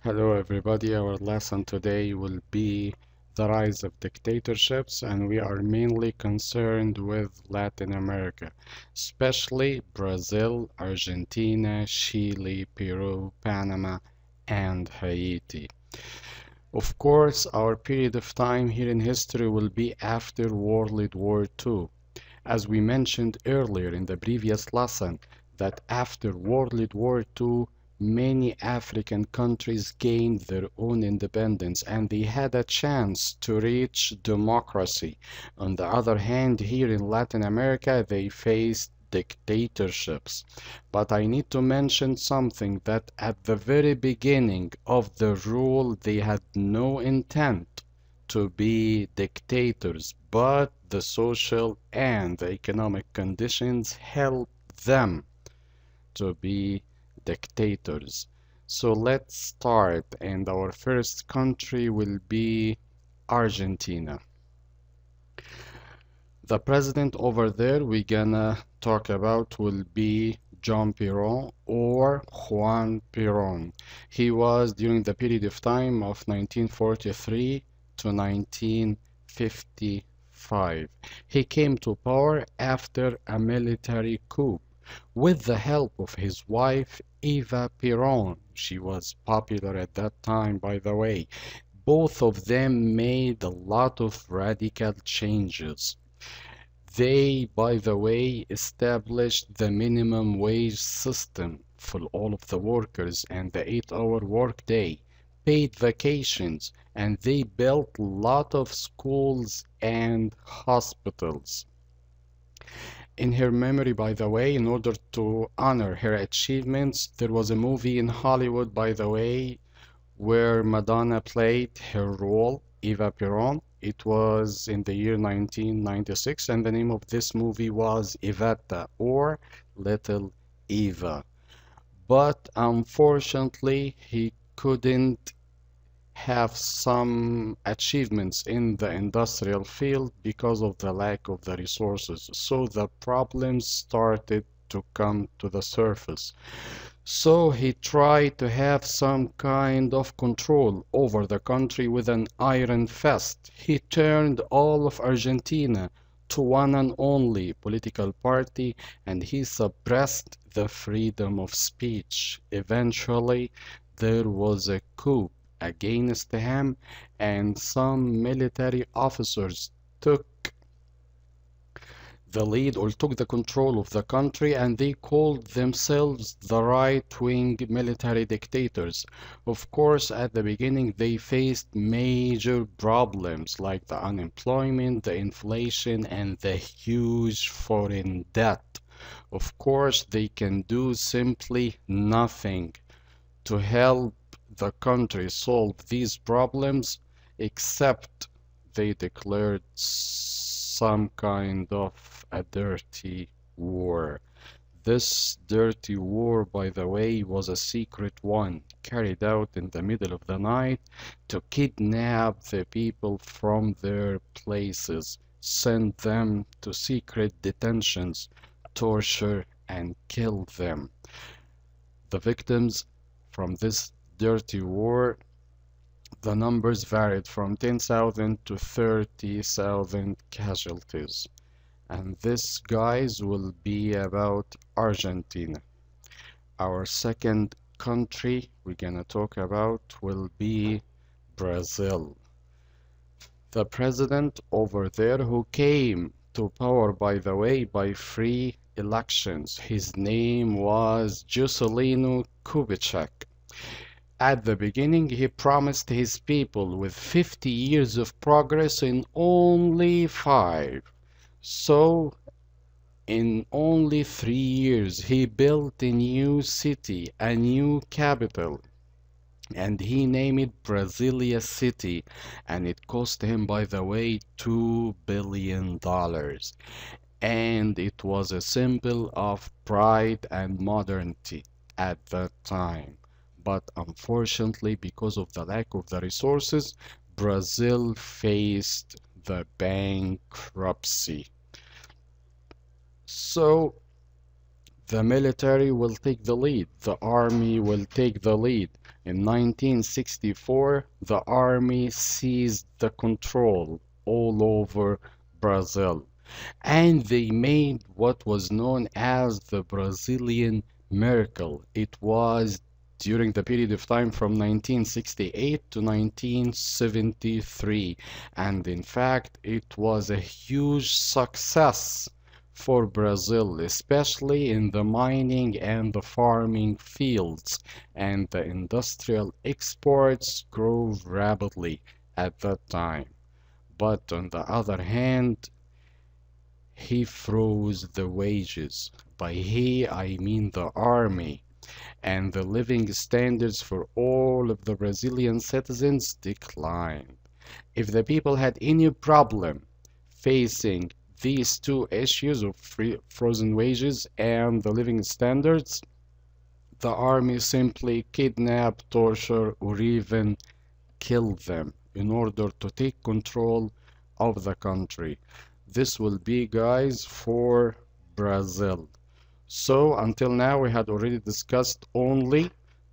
Hello everybody, our lesson today will be the rise of dictatorships, and we are mainly concerned with Latin America, especially Brazil, Argentina, Chile, Peru, Panama, and Haiti. Of course, our period of time here in history will be after World War II. As we mentioned earlier in the previous lesson, that after World War II, many African countries gained their own independence and they had a chance to reach democracy. On the other hand, here in Latin America, they faced dictatorships. But I need to mention something that at the very beginning of the rule, they had no intent to be dictators, but the social and the economic conditions helped them to be dictators. So let's start, and our first country will be Argentina. The president over there we're gonna talk about will be John Perón or Juan Perón. He was during the period of time of 1943 to 1955. He came to power after a military coup with the help of his wife Eva Perón. She was popular at that time, by the way. Both of them made a lot of radical changes. They, by the way, established the minimum wage system for all of the workers and the 8-hour workday, paid vacations, and they built a lot of schools and hospitals. In her memory, by the way, in order to honor her achievements, there was a movie in Hollywood, by the way, where Madonna played her role, Eva Perón. It was in the year 1996, and the name of this movie was Iveta or Little Eva. But unfortunately, he couldn't have some achievements in the industrial field because of the lack of the resources. So the problems started to come to the surface. So he tried to have some kind of control over the country with an iron fist. He turned all of Argentina to one and only political party, and he suppressed the freedom of speech. Eventually, there was a coup against him, and some military officers took the lead or took the control of the country, and they called themselves the right-wing military dictators. Of course, at the beginning they faced major problems like the unemployment, the inflation, and the huge foreign debt. Of course, they can do simply nothing to help the country solve these problems except they declared some kind of a dirty war. This dirty war, by the way, was a secret one carried out in the middle of the night to kidnap the people from their places, send them to secret detentions, torture, and kill them. The victims from this dirty war, the numbers varied from 10,000 to 30,000 casualties. And this, guys, will be about Argentina. Our second country we're gonna talk about will be Brazil. The president over there who came to power, by the way, by free elections. His name was Juscelino Kubitschek. At the beginning, he promised his people with 50 years of progress in only 5. So, in only 3 years, he built a new city, a new capital, and he named it Brasilia City, and it cost him, by the way, $2 billion. And it was a symbol of pride and modernity at that time. But unfortunately, because of the lack of the resources, Brazil faced the bankruptcy. So the military will take the lead, the army will take the lead, In 1964, the army seized the control all over Brazil, and they made what was known as the Brazilian miracle. It was during the period of time from 1968 to 1973, and in fact, it was a huge success for Brazil, especially in the mining and the farming fields, and the industrial exports grew rapidly at that time. But on the other hand, he froze the wages. By he, I mean the army, and the living standards for all of the Brazilian citizens declined. If the people had any problem facing these two issues of frozen wages and the living standards, the army simply kidnapped, torture, or even kill them in order to take control of the country. This will be, guys, for Brazil. So until now, we had already discussed only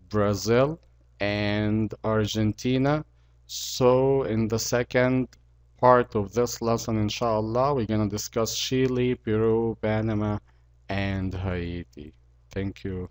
Brazil and Argentina. So in the second part of this lesson, inshallah, we're gonna discuss Chile, Peru, Panama, and Haiti. Thank you.